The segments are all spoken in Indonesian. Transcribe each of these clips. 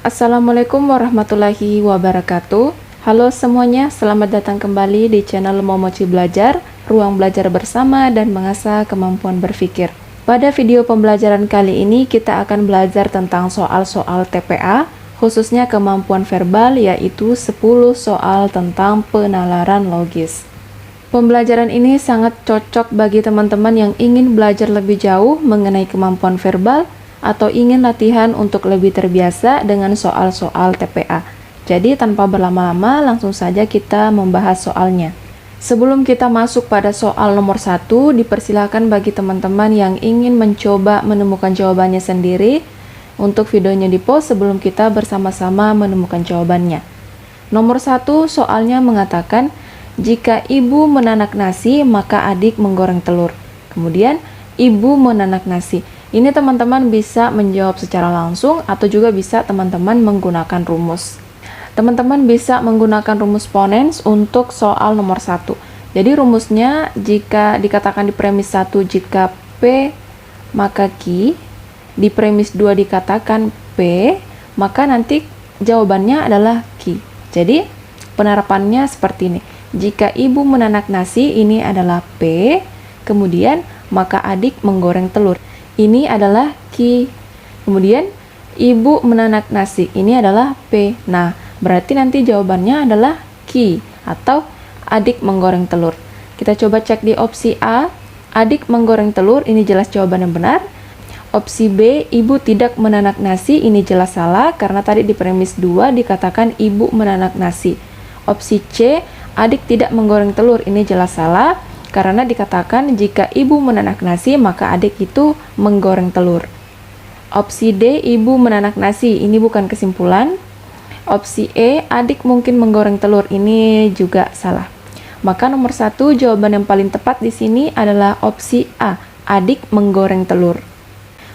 Assalamualaikum warahmatullahi wabarakatuh. Halo semuanya, selamat datang kembali di channel Momochi Belajar, ruang belajar bersama dan mengasah kemampuan berpikir. Pada video pembelajaran kali ini kita akan belajar tentang soal-soal TPA, khususnya kemampuan verbal, yaitu 10 soal tentang penalaran logis. Pembelajaran ini sangat cocok bagi teman-teman yang ingin belajar lebih jauh mengenai kemampuan verbal atau ingin latihan untuk lebih terbiasa dengan soal-soal TPA. Jadi tanpa berlama-lama langsung saja kita membahas soalnya. Sebelum kita masuk pada soal nomor 1, dipersilakan bagi teman-teman yang ingin mencoba menemukan jawabannya sendiri untuk videonya di-pause sebelum kita bersama-sama menemukan jawabannya. Nomor 1 soalnya mengatakan, jika ibu menanak nasi maka adik menggoreng telur. Kemudian ibu menanak nasi. Ini teman-teman bisa menjawab secara langsung atau juga bisa teman-teman menggunakan rumus. Teman-teman bisa menggunakan rumus ponens untuk soal nomor 1. Jadi rumusnya jika dikatakan di premis 1 jika P maka Q, di premis 2 dikatakan P, maka nanti jawabannya adalah Q. Jadi penerapannya seperti ini. Jika ibu menanak nasi ini adalah P, kemudian maka adik menggoreng telur. Ini adalah Q. Kemudian ibu menanak nasi ini adalah P. Nah, berarti nanti jawabannya adalah Q atau adik menggoreng telur. Kita coba cek di opsi A, adik menggoreng telur, ini jelas jawaban yang benar. Opsi B, ibu tidak menanak nasi, ini jelas salah karena tadi di premis 2 dikatakan ibu menanak nasi. Opsi C, adik tidak menggoreng telur, ini jelas salah karena dikatakan jika ibu menanak nasi maka adik itu menggoreng telur. Opsi D, ibu menanak nasi, ini bukan kesimpulan. Opsi E, adik mungkin menggoreng telur, ini juga salah. Maka nomor 1 jawaban yang paling tepat di sini adalah opsi A, adik menggoreng telur.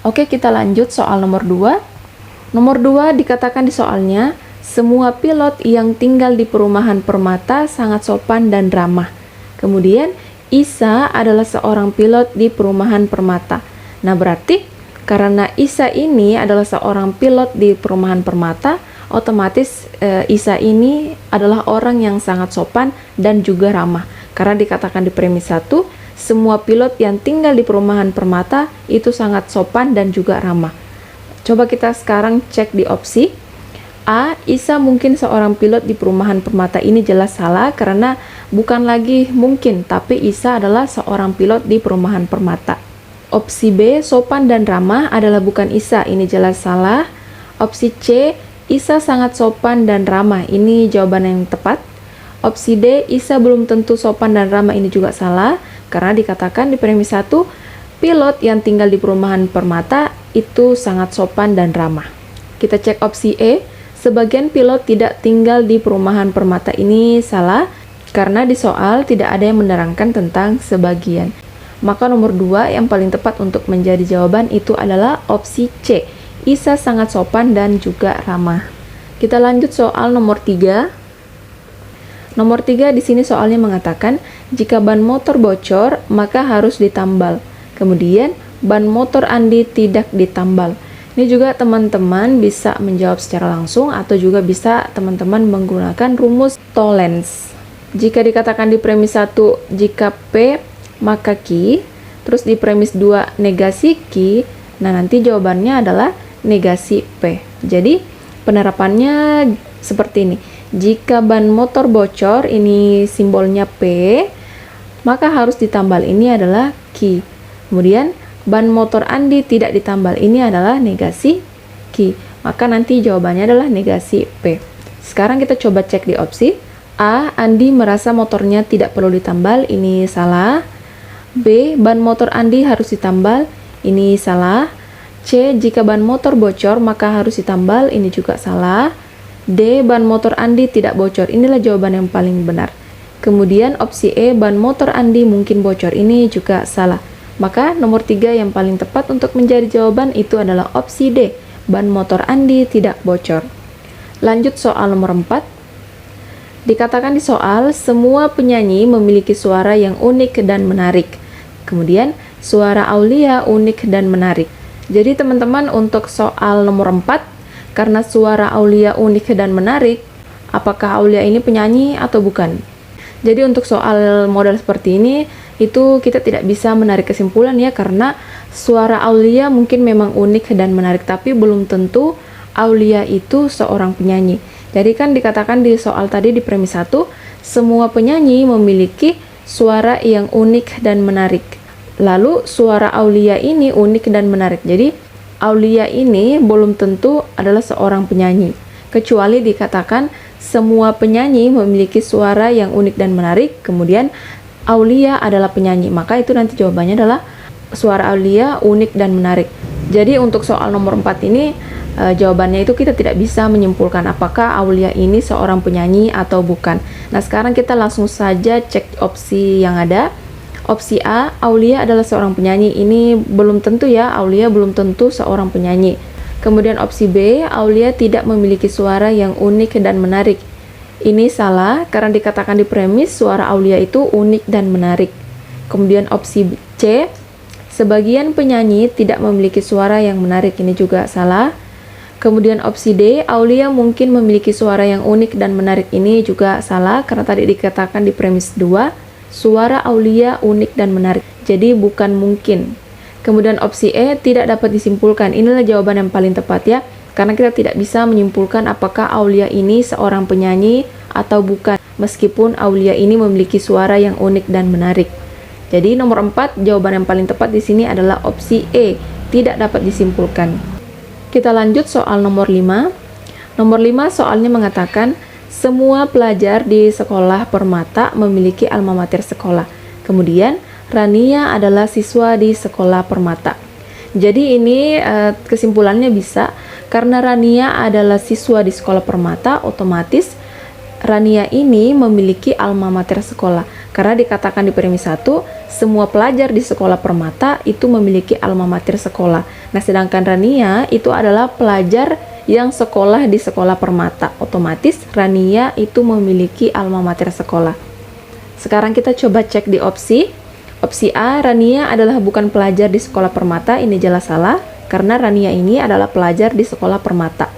Oke, kita lanjut soal nomor 2. Nomor 2 dikatakan di soalnya, semua pilot yang tinggal di perumahan Permata sangat sopan dan ramah. Kemudian Isa adalah seorang pilot di perumahan Permata. Nah, berarti karena Isa ini adalah seorang pilot di perumahan Permata, otomatis Isa ini adalah orang yang sangat sopan dan juga ramah. Karena dikatakan di premis 1, semua pilot yang tinggal di perumahan Permata itu sangat sopan dan juga ramah. Coba kita sekarang cek di opsi A, Isa mungkin seorang pilot di perumahan Permata, ini jelas salah karena bukan lagi mungkin, tapi Isa adalah seorang pilot di perumahan Permata. Opsi B, sopan dan ramah adalah bukan Isa, ini jelas salah. Opsi C, Isa sangat sopan dan ramah, ini jawaban yang tepat. Opsi D, Isa belum tentu sopan dan ramah, ini juga salah karena dikatakan di premis 1, pilot yang tinggal di perumahan Permata itu sangat sopan dan ramah. Kita cek opsi E, sebagian pilot tidak tinggal di perumahan Permata, ini salah karena di soal tidak ada yang menerangkan tentang sebagian. Maka nomor 2 yang paling tepat untuk menjadi jawaban itu adalah opsi C, Isa sangat sopan dan juga ramah. Kita lanjut soal nomor 3. Nomor 3 di sini soalnya mengatakan jika ban motor bocor maka harus ditambal. Kemudian ban motor Andi tidak ditambal. Ini juga teman-teman bisa menjawab secara langsung atau juga bisa teman-teman menggunakan rumus Tollens. Jika dikatakan di premis 1 jika P maka Q, terus di premis 2 negasi Q, nah nanti jawabannya adalah negasi P. Jadi penerapannya seperti ini. Jika ban motor bocor, ini simbolnya P, maka harus ditambal, ini adalah Q. Kemudian ban motor Andi tidak ditambal, ini adalah negasi Q. Maka nanti jawabannya adalah negasi P. Sekarang kita coba cek di opsi A, Andi merasa motornya tidak perlu ditambal, ini salah. B, ban motor Andi harus ditambal, ini salah. C, jika ban motor bocor maka harus ditambal, ini juga salah. D, ban motor Andi tidak bocor, inilah jawaban yang paling benar. Kemudian opsi E, ban motor Andi mungkin bocor, ini juga salah. Maka nomor 3 yang paling tepat untuk menjadi jawaban itu adalah opsi D, ban motor Andi tidak bocor. Lanjut soal nomor 4. Dikatakan di soal, semua penyanyi memiliki suara yang unik dan menarik. Kemudian, suara Aulia unik dan menarik. Jadi teman-teman untuk soal nomor 4, Karena suara Aulia unik dan menarik, apakah Aulia ini penyanyi atau bukan? Jadi untuk soal model seperti ini, itu kita tidak bisa menarik kesimpulan ya, karena suara Aulia mungkin memang unik dan menarik, tapi belum tentu Aulia itu seorang penyanyi. Jadi kan dikatakan di soal tadi di premis 1, semua penyanyi memiliki suara yang unik dan menarik. Lalu suara Aulia ini unik dan menarik. Jadi Aulia ini belum tentu adalah seorang penyanyi, kecuali dikatakan semua penyanyi memiliki suara yang unik dan menarik, kemudian Aulia adalah penyanyi, maka itu nanti jawabannya adalah suara Aulia unik dan menarik. Jadi untuk soal nomor 4 ini jawabannya itu kita tidak bisa menyimpulkan apakah Aulia ini seorang penyanyi atau bukan. Nah sekarang kita langsung saja cek opsi yang ada. Opsi A, Aulia adalah seorang penyanyi. Ini belum tentu ya, Aulia belum tentu seorang penyanyi. Kemudian opsi B, Aulia tidak memiliki suara yang unik dan menarik. Ini salah karena dikatakan di premis suara Aulia itu unik dan menarik. Kemudian opsi C, sebagian penyanyi tidak memiliki suara yang menarik. Ini juga salah. Kemudian opsi D, Aulia mungkin memiliki suara yang unik dan menarik. Ini juga salah karena tadi dikatakan di premis 2, suara Aulia unik dan menarik. Jadi bukan mungkin. Kemudian opsi E tidak dapat disimpulkan. Inilah jawaban yang paling tepat ya, karena kita tidak bisa menyimpulkan apakah Aulia ini seorang penyanyi atau bukan, meskipun Aulia ini memiliki suara yang unik dan menarik. Jadi nomor 4, jawaban yang paling tepat di sini adalah opsi E, tidak dapat disimpulkan. Kita lanjut soal nomor 5. Nomor 5 soalnya mengatakan semua pelajar di sekolah Permata memiliki alma mater sekolah. Kemudian Rania adalah siswa di sekolah Permata. Jadi ini kesimpulannya bisa karena Rania adalah siswa di sekolah Permata, otomatis Rania ini memiliki alma mater sekolah. Karena dikatakan di premis 1, semua pelajar di sekolah Permata itu memiliki alma mater sekolah. Nah, sedangkan Rania itu adalah pelajar yang sekolah di sekolah Permata. Otomatis Rania itu memiliki alma mater sekolah. Sekarang kita coba cek di opsi. Opsi A, Rania adalah bukan pelajar di sekolah Permata. Ini jelas salah karena Rania ini adalah pelajar di sekolah Permata.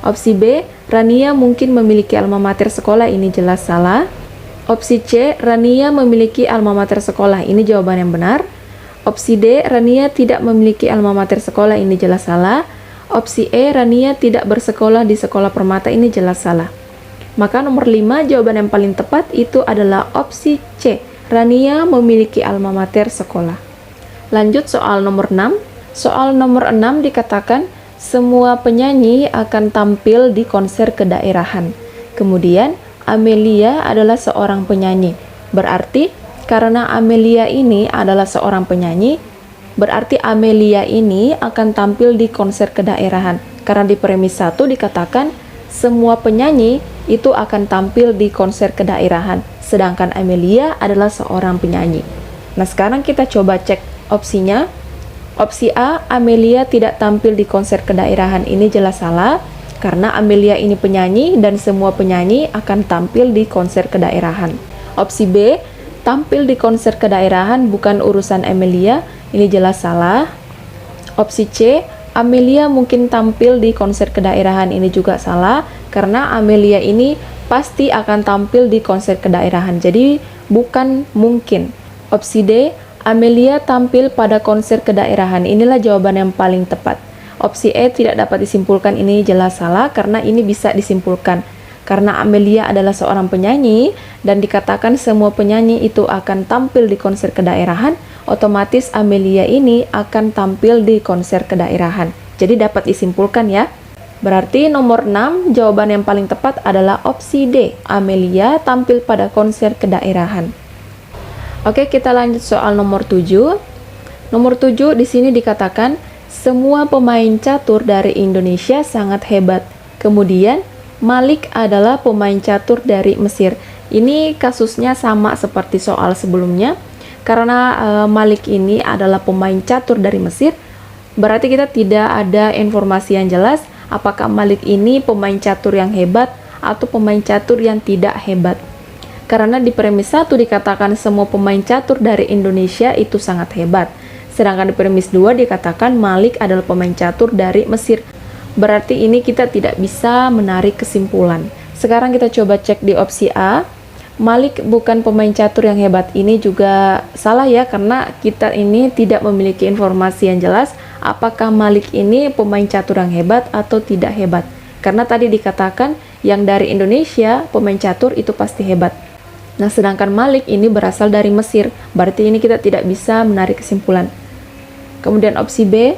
Opsi B, Rania mungkin memiliki alma mater sekolah. Ini jelas salah. Opsi C, Rania memiliki alma mater sekolah. Ini jawaban yang benar. Opsi D, Rania tidak memiliki alma mater sekolah. Ini jelas salah. Opsi E, Rania tidak bersekolah di sekolah Permata. Ini jelas salah. Maka nomor 5, jawaban yang paling tepat itu adalah opsi C. Rania memiliki alma mater sekolah. Lanjut soal nomor 6. Soal nomor 6 dikatakan semua penyanyi akan tampil di konser kedaerahan. Kemudian Amelia adalah seorang penyanyi. Berarti karena Amelia ini adalah seorang penyanyi, berarti Amelia ini akan tampil di konser kedaerahan. Karena di premis 1 dikatakan semua penyanyi itu akan tampil di konser kedaerahan, sedangkan Amelia adalah seorang penyanyi. Nah, sekarang kita coba cek opsinya. Opsi A, Amelia tidak tampil di konser kedaerahan. Ini jelas salah, karena Amelia ini penyanyi dan semua penyanyi akan tampil di konser kedaerahan. Opsi B, tampil di konser kedaerahan bukan urusan Amelia. Ini jelas salah. Opsi C, Amelia mungkin tampil di konser kedaerahan. Ini juga salah, karena Amelia ini pasti akan tampil di konser kedaerahan. Jadi bukan mungkin. Opsi D, Amelia tampil pada konser kedaerahan. Inilah jawaban yang paling tepat. Opsi E tidak dapat disimpulkan. Ini jelas salah, karena ini bisa disimpulkan. Karena Amelia adalah seorang penyanyi dan dikatakan semua penyanyi itu akan tampil di konser kedaerahan, otomatis Amelia ini akan tampil di konser kedaerahan. Jadi dapat disimpulkan ya. Berarti nomor 6 jawaban yang paling tepat adalah opsi D. Amelia tampil pada konser kedaerahan. Oke, kita lanjut soal nomor 7. Nomor 7 di sini dikatakan semua pemain catur dari Indonesia sangat hebat. Kemudian Malik adalah pemain catur dari Mesir. Ini kasusnya sama seperti soal sebelumnya. Karena Malik ini adalah pemain catur dari Mesir, berarti kita tidak ada informasi yang jelas apakah Malik ini pemain catur yang hebat atau pemain catur yang tidak hebat. Karena di premis 1 dikatakan semua pemain catur dari Indonesia itu sangat hebat. Sedangkan di premis 2 dikatakan Malik adalah pemain catur dari Mesir. berarti ini kita tidak bisa menarik kesimpulan. Sekarang kita coba cek di opsi A. Malik bukan pemain catur yang hebat. Ini juga salah ya, karena kita ini tidak memiliki informasi yang jelas apakah Malik ini pemain catur yang hebat atau tidak hebat. Karena tadi dikatakan yang dari Indonesia pemain catur itu pasti hebat. Nah, sedangkan Malik ini berasal dari Mesir, berarti ini kita tidak bisa menarik kesimpulan. Kemudian opsi B,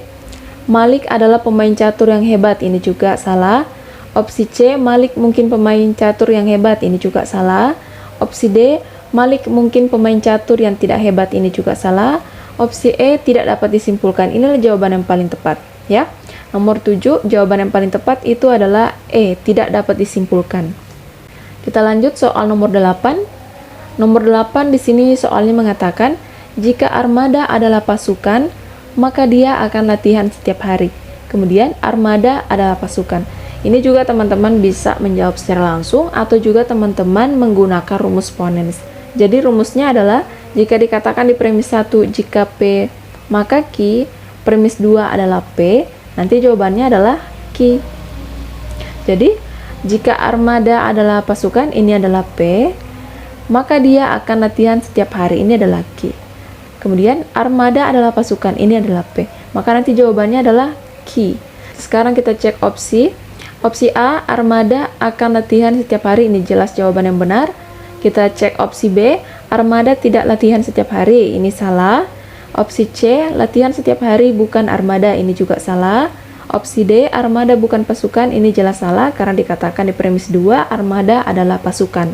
Malik adalah pemain catur yang hebat. Ini juga salah. Opsi C, Malik mungkin pemain catur yang hebat. Ini juga salah. Opsi D, Malik mungkin pemain catur yang tidak hebat. Ini juga salah. Opsi E, tidak dapat disimpulkan. Inilah jawaban yang paling tepat, ya. Nomor 7, jawaban yang paling tepat itu adalah E, tidak dapat disimpulkan. Kita lanjut soal nomor 8. Nomor 8 di sini soalnya mengatakan, jika armada adalah pasukan, maka dia akan latihan setiap hari. Kemudian armada adalah pasukan. Ini juga teman-teman bisa menjawab secara langsung atau juga teman-teman menggunakan rumus Ponens. Jadi rumusnya adalah jika dikatakan di premis 1 jika P maka Q, premis 2 adalah P, nanti jawabannya adalah Q. Jadi jika armada adalah pasukan, ini adalah P, maka dia akan latihan setiap hari, ini adalah Q. Kemudian armada adalah pasukan, ini adalah P, maka nanti jawabannya adalah Q. Sekarang kita cek opsi. Opsi A, armada akan latihan setiap hari, ini jelas jawaban yang benar. Kita cek opsi B, armada tidak latihan setiap hari, ini salah. Opsi C, latihan setiap hari bukan armada, ini juga salah. Opsi D, armada bukan pasukan, ini jelas salah karena dikatakan di premis 2 armada adalah pasukan.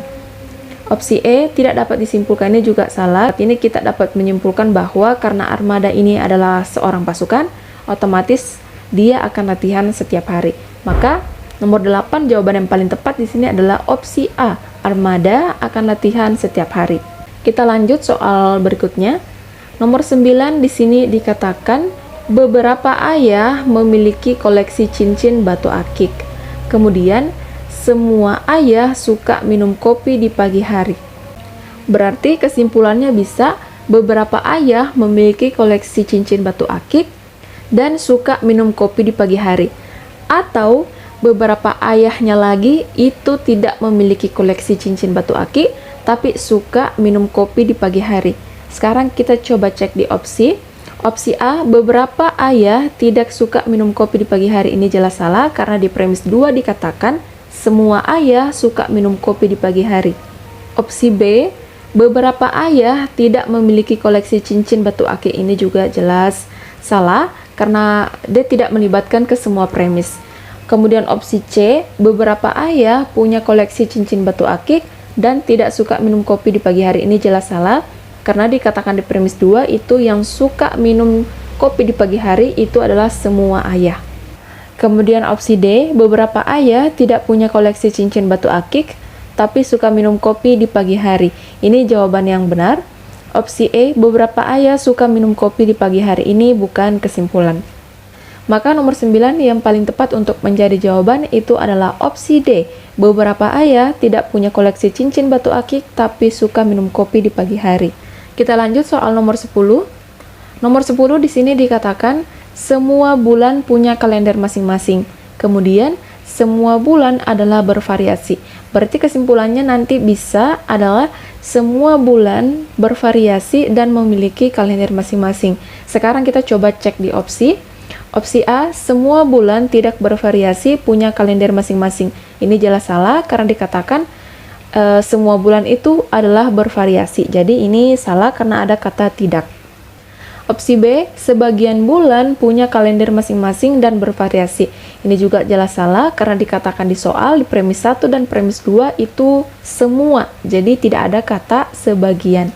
Opsi E, tidak dapat disimpulkan, ini juga salah. Ini kita dapat menyimpulkan bahwa karena armada ini adalah seorang pasukan, otomatis dia akan latihan setiap hari. Maka nomor 8 jawaban yang paling tepat di sini adalah opsi A, armada akan latihan setiap hari. Kita lanjut soal berikutnya. Nomor 9 di sini dikatakan beberapa ayah memiliki koleksi cincin batu akik. Kemudian semua ayah suka minum kopi di pagi hari. Berarti kesimpulannya bisa beberapa ayah memiliki koleksi cincin batu akik dan suka minum kopi di pagi hari. Atau beberapa ayahnya lagi itu tidak memiliki koleksi cincin batu akik, tapi suka minum kopi di pagi hari. Sekarang kita coba cek di opsi. Opsi A, beberapa ayah tidak suka minum kopi di pagi hari. Ini jelas salah karena di premis 2 dikatakan semua ayah suka minum kopi di pagi hari. Opsi B, beberapa ayah tidak memiliki koleksi cincin batu akik. Ini juga jelas salah karena dia tidak melibatkan ke semua premis. Kemudian opsi C, beberapa ayah punya koleksi cincin batu akik dan tidak suka minum kopi di pagi hari. Ini jelas salah karena dikatakan di premis 2 itu yang suka minum kopi di pagi hari itu adalah semua ayah. Kemudian opsi D, beberapa ayah tidak punya koleksi cincin batu akik tapi suka minum kopi di pagi hari. Ini jawaban yang benar. Opsi E, beberapa ayah suka minum kopi di pagi hari. Ini bukan kesimpulan. Maka nomor 9 yang paling tepat untuk menjadi jawaban itu adalah opsi D. Beberapa ayah tidak punya koleksi cincin batu akik tapi suka minum kopi di pagi hari. Kita lanjut soal nomor 10. Nomor 10 di sini dikatakan semua bulan punya kalender masing-masing. Kemudian semua bulan adalah bervariasi. Berarti kesimpulannya nanti bisa adalah semua bulan bervariasi dan memiliki kalender masing-masing. Sekarang kita coba cek di opsi. Opsi A, semua bulan tidak bervariasi punya kalender masing-masing. Ini jelas salah karena dikatakan semua bulan itu adalah bervariasi. Jadi ini salah karena ada kata tidak. Opsi B, sebagian bulan punya kalender masing-masing dan bervariasi. Ini juga jelas salah karena dikatakan di soal di premis 1 dan premis 2 itu semua. Jadi tidak ada kata sebagian.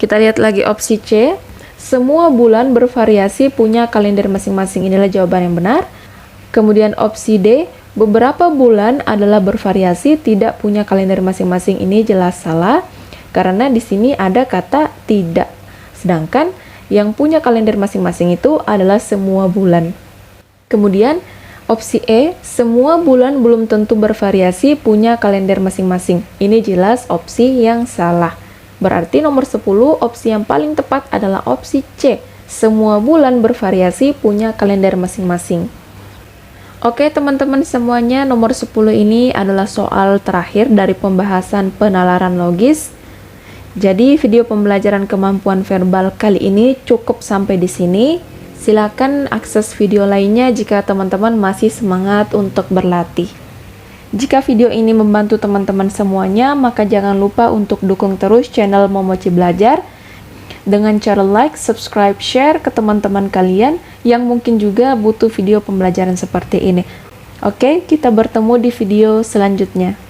Kita lihat lagi opsi C. Semua bulan bervariasi punya kalender masing-masing. Inilah jawaban yang benar. Kemudian opsi D, beberapa bulan adalah bervariasi, tidak punya kalender masing-masing. Ini jelas salah karena di sini ada kata tidak. Sedangkan yang punya kalender masing-masing itu adalah semua bulan. Kemudian opsi E, semua bulan belum tentu bervariasi punya kalender masing-masing. Ini jelas opsi yang salah. Berarti nomor 10 opsi yang paling tepat adalah opsi C. Semua bulan bervariasi punya kalender masing-masing. Oke teman-teman semuanya, nomor 10 ini adalah soal terakhir dari pembahasan penalaran logis. Jadi video pembelajaran kemampuan verbal kali ini cukup sampai di sini. Silakan akses video lainnya jika teman-teman masih semangat untuk berlatih. Jika video ini membantu teman-teman semuanya, maka jangan lupa untuk dukung terus channel Momoci Belajar dengan cara like, subscribe, share ke teman-teman kalian yang mungkin juga butuh video pembelajaran seperti ini. Oke, kita bertemu di video selanjutnya.